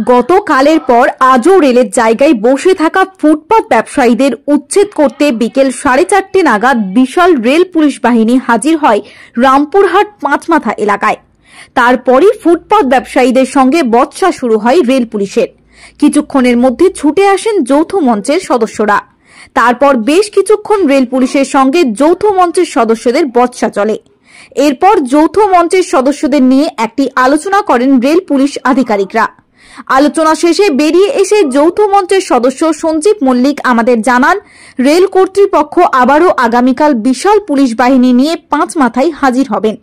গতকালের পর আজও রেলের জায়গায় বসে থাকা ফুটপাত ব্যবসায়ীদের উচ্ছেদ করতে বিকেল 4:30 নাগাদ বিশাল রেল পুলিশ বাহিনী হাজির হয় রামপুরহাট পাঁচমাথা এলাকায়। তারপরই ফুটপাত ব্যবসায়ীদের সঙ্গে বচসা শুরু হয় রেল পুলিশের। কিছুক্ষণের মধ্যে ছুটে আসেন যৌথ মঞ্চের সদস্যরা। তারপর বেশ কিছুক্ষণ রেল পুলিশের সঙ্গে যৌথ মঞ্চের সদস্যদের বচসা চলে। এরপর যৌথ মঞ্চের সদস্যদের নিয়ে একটি আলোচনা করেন রেল পুলিশ আধিকারিকরা। আলোচনা শেষে বেরিয়ে এসে যৌথ মঞ্চের সদস্য সঞ্জীব মল্লিক আমাদের জানান, রেল কর্তৃপক্ষ আবারও আগামীকাল বিশাল পুলিশ বাহিনী নিয়ে পাঁচমাথায় হাজির হবেন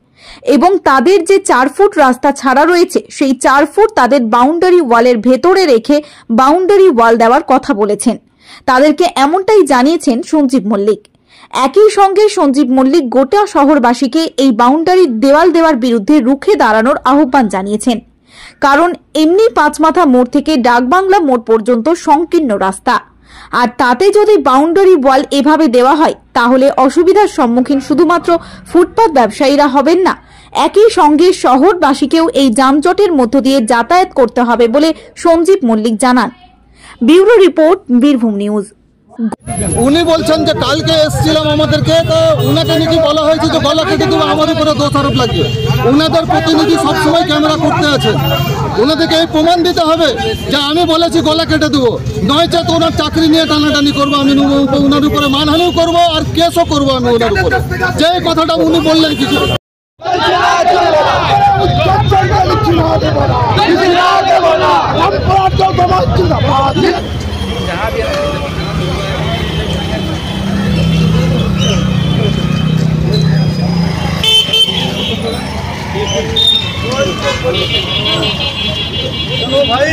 এবং তাদের যে 4 ফুট রাস্তা ছাড়া রয়েছে সেই 4 ফুট তাদের বাউন্ডারি ওয়ালের ভেতরে রেখে বাউন্ডারি ওয়াল দেওয়ার কথা বলেছেন। তাদেরকে এমনটাই জানিয়েছেন সঞ্জীব মল্লিক। একই সঙ্গে সঞ্জীব মল্লিক গোটা শহরবাসীকে এই বাউন্ডারি দেওয়াল দেওয়ার বিরুদ্ধে রুখে দাঁড়ানোর আহ্বান জানিয়েছেন। কারণ এমনি পাঁচমাথা মোড় থেকে ডাকবাংলা মোড় পর্যন্ত সংকীর্ণ রাস্তা, আর তাতে যদি বাউন্ডারি ওয়াল এভাবে দেওয়া হয় তাহলে অসুবিধার সম্মুখীন শুধুমাত্র ফুটপাত ব্যবসায়ীরা হবেন না, একই সঙ্গে শহরবাসীকেও এই যানজটের মধ্য দিয়ে যাতায়াত করতে হবে বলে সঞ্জীব মল্লিক জানান। Bureau report, Birbhum news. উনি বলছেন যে কালকে এসেছিলাম আমাদেরকে, তো উনাকে নাকি বলা হয়েছে যে গলা কেটে দেবো, আমাদের উপরে দোষারোপ লাগবে। উনাদের প্রতিনিধি সবসময় ক্যামেরা করতে আছে, ওনাদেরকে এই প্রমাণ দিতে হবে যে আমি বলেছি গলা কেটে দেবো, নয়তো তো ওনার চাকরি নিয়ে টানাটানি করবো, আমি ওনার উপরে মানহানিও করবো আর কেসও করবো আমি ওনার উপরে। যে কথাটা উনি বললেন কিছু ভাই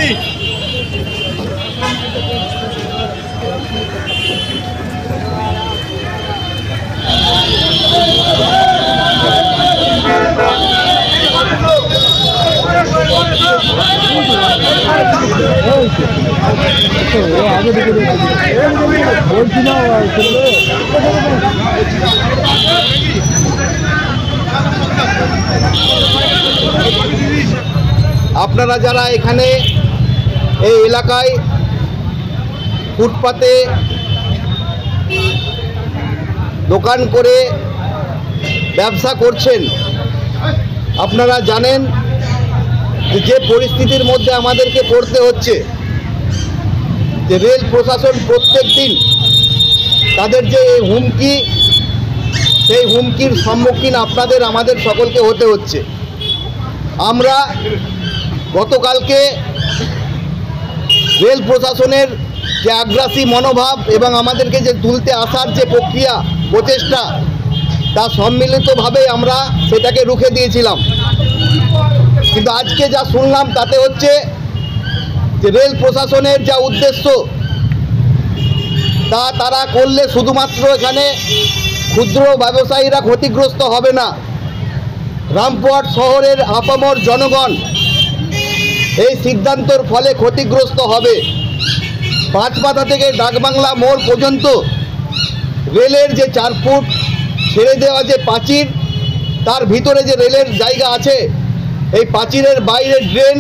আপনারা যারা এখানে এই এলাকায় ফুটপাতে দোকান করে ব্যবসা করছেন, আপনারা জানেন যে পরিস্থিতির মধ্যে আমাদেরকে পড়তে হচ্ছে, যে রেল প্রশাসন প্রত্যেক দিন তাদের যে হুমকি, সেই হুমকির সম্মুখীন আপনাদের আমাদের সকলকে হতে হচ্ছে। আমরা গতকালকে রেল প্রশাসনের যে আগ্রাসী মনোভাব এবং আমাদেরকে যে তুলতে আসার যে প্রক্রিয়া প্রচেষ্টা, তা সম্মিলিতভাবে আমরা সেটাকে রুখে দিয়েছিলাম। কিন্তু আজকে যা শুনলাম তাতে হচ্ছে যে রেল প্রশাসনের যা উদ্দেশ্য তা তারা করলে শুধুমাত্র এখানে ক্ষুদ্র ব্যবসায়ীরা ক্ষতিগ্রস্ত হবে না, রামপুরহাট শহরের আপামর জনগণ এই সিদ্ধান্তের ফলে ক্ষতিগ্রস্ত হবে। পাঁচমাথা থেকে ডাকবাংলা মোড় পর্যন্ত রেলের যে 4 ফুট ছেড়ে দেওয়া যে প্রাচীর, তার ভিতরে যে রেলের জায়গা আছে, এই প্রাচীরের বাইরে ড্রেন,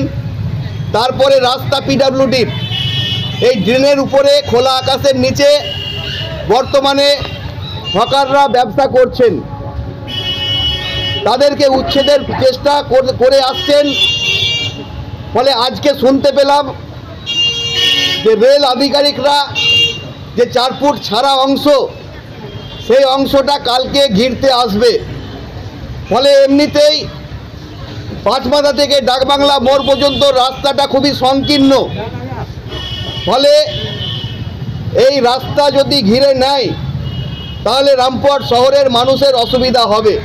তারপরে রাস্তা পিডব্লিউডির, এই ড্রেনের উপরে খোলা আকাশের নিচে বর্তমানে হকাররা ব্যবসা করছেন। তাদেরকে উচ্ছেদের চেষ্টা করে আসছেন। ফলে আজকে শুনতে পেলাম যে রেল আধিকারিকরা যে 4 ফুট ছাড়া অংশ, সেই অংশটা কালকে ঘিরতে আসবে। ফলে এমনিতেই পাঁচমাথা থেকে ডাকবাংলা মোড় পর্যন্ত রাস্তাটা খুবই সংকীর্ণ। ফলে এই রাস্তা যদি ঘিরে নেয় তাহলে রামপুরহাট শহরের মানুষের অসুবিধা হবে।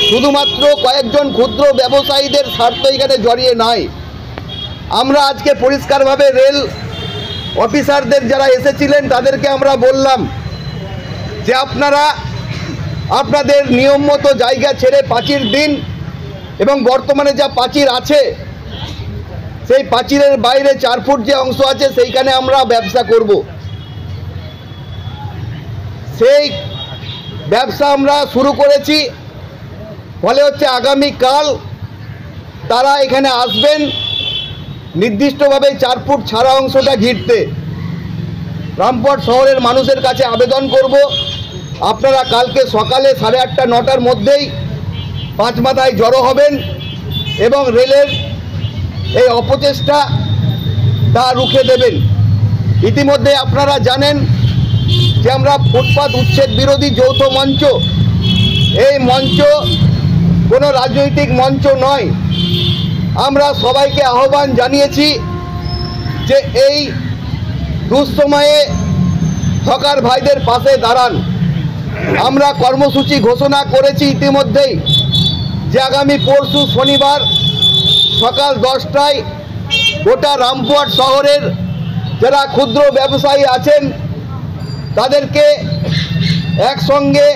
শুধুমাত্র কয়েকজন ক্ষুদ্র ব্যবসায়ীদের স্বার্থ এখানে জড়িয়ে নাই। আমরা আজকে পরিষ্কারভাবে রেল অফিসারদের যারা এসেছিলেন তাদেরকে আমরা বললাম যে আপনারা আপনাদের নিয়ম মতো জায়গা ছেড়ে প্রাচীর দিন, এবং বর্তমানে যা প্রাচীর আছে সেই প্রাচীরের বাইরে 4 ফুট যে অংশ আছে সেইখানে আমরা ব্যবসা করব। সেই ব্যবসা আমরা শুরু করেছি। ফলে হচ্ছে আগামীকাল তারা এখানে আসবেন নির্দিষ্টভাবে 4 ফুট ছাড়া অংশটা ঘিরতে রামপুরহাট শহরের মানুষের কাছে আবেদন করব, আপনারা কালকে সকালে 8:30 9টার মধ্যেই পাঁচমাথায় জড়ো হবেন এবং রেলের এই অপচেষ্টা তা রুখে দেবেন। ইতিমধ্যে আপনারা জানেন যে আমরা ফুটপাত উচ্ছেদ বিরোধী যৌথ মঞ্চ, এই মঞ্চ কোনো রাজনৈতিক মঞ্চ নয়। আমরা সবাইকে আহ্বান জানিয়েছি যে এই দুঃসময়ে হকার ভাইদের পাশে দাঁড়ান। আমরা কর্মসূচি ঘোষণা করেছি ইতিমধ্যেই যে আগামী পরশু শনিবার সকাল 10টায় গোটা রামপুরহাট শহরের যারা ক্ষুদ্র ব্যবসায়ী আছেন তাদেরকে একসঙ্গে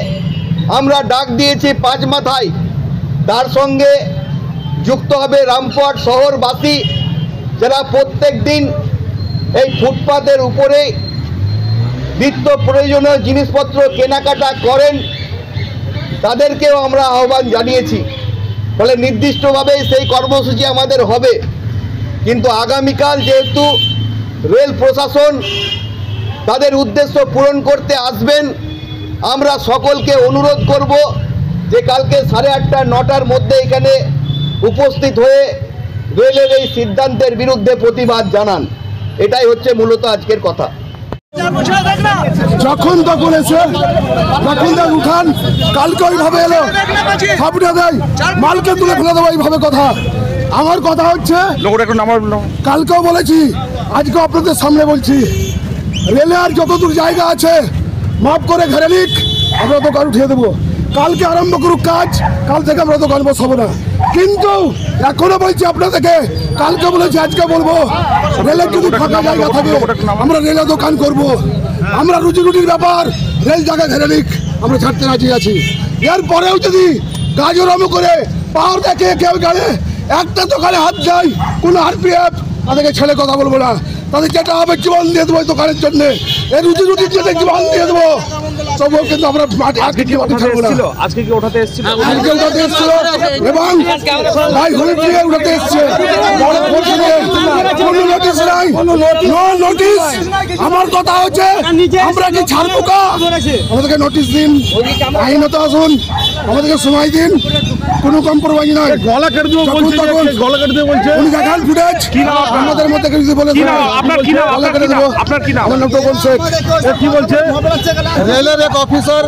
আমরা ডাক দিয়েছি পাঁচমাথায়, তার সঙ্গে যুক্ত হবে রামপুরহাট শহরবাসী যারা প্রত্যেক দিন এই ফুটপাতের উপরে নিত্য প্রয়োজনীয় জিনিসপত্র কেনাকাটা করেন, তাদেরকেও আমরা আহ্বান জানিয়েছি। ফলে নির্দিষ্টভাবে সেই কর্মসূচি আমাদের হবে, কিন্তু আগামীকাল যেহেতু রেল প্রশাসন তাদের উদ্দেশ্য পূরণ করতে আসবেন, আমরা সকলকে অনুরোধ করব যে কালকে 8:30 9টার মধ্যে এখানে উপস্থিত হয়ে রেলের এই সিদ্ধান্তের বিরুদ্ধে প্রতিবাদ জানান। এটাই হচ্ছে মূলত আজকের কথা। যখন তখন এসে যখন দেখ উঠান, কালকে ওইভাবে এলো সবটা দেয়, মালকে তুলে ফেলে দেবো এইভাবে কথা। আমার কথা হচ্ছে কালকেও বলেছি, আজকে আপনাদের সামনে বলছি, রেলে আর যতদূর জায়গা আছে মাপ করে ঘেরে নিক, আমরা দোকান উঠিয়ে দেবো। কালকে আরম্ভ করুক কাজ, কাল থেকে আমরা দোকান বসাবো না। কিন্তু এখনো বলছি আপনাদেরকে, কালকে বলেছি আজকে বলবো, রেলের যদি ফাঁকা জায়গা থাকে আমরা রেলে দোকান করব। আমরা রুজি রুটির ব্যাপার, রেল জায়গা ঘেরে নিক, আমরা ছাড়তে রাজি আছি। এরপরেও যদি গাজরম করে পাওয়ার দেখে কেউ গাড়ে একটা দোকানে হাত যায়, কোনো আরপিএফ তাদেরকে ছেড়ে কথা বলবো না। তাদের যেটা হবে জীবন দিয়ে দেবো দোকানের জন্য, এই রুজি রুটির জন্য জীবন দিয়ে দেবো। তবুও কিন্তু আমরা আজকে ওঠাতে এসেছিল এবং ভাই হুইপ দিয়ে উঠাতে এসছে, কোনো নোটিশ নাই, নো নোটিশ। আমার কথা হচ্ছে আমরা কি ছাড়বো কা? আমাদেরকে নোটিশ দিন, আইনত আসুন, আমাদেরকে সময় দিন, কোনো কম্প্রোমাইজ নাই। গলা কেটে দেবো বলছে, গলা কেটে দেবো বলছে। উনি দেখান ফুটেজ, আমাদের মধ্যে কিছু বলেছে। আপনার কি নাম? গলা কেটে দেবো। আপনার কি নাম? আমার নাম তো বলছে, কি বলছে? রেলের এক অফিসার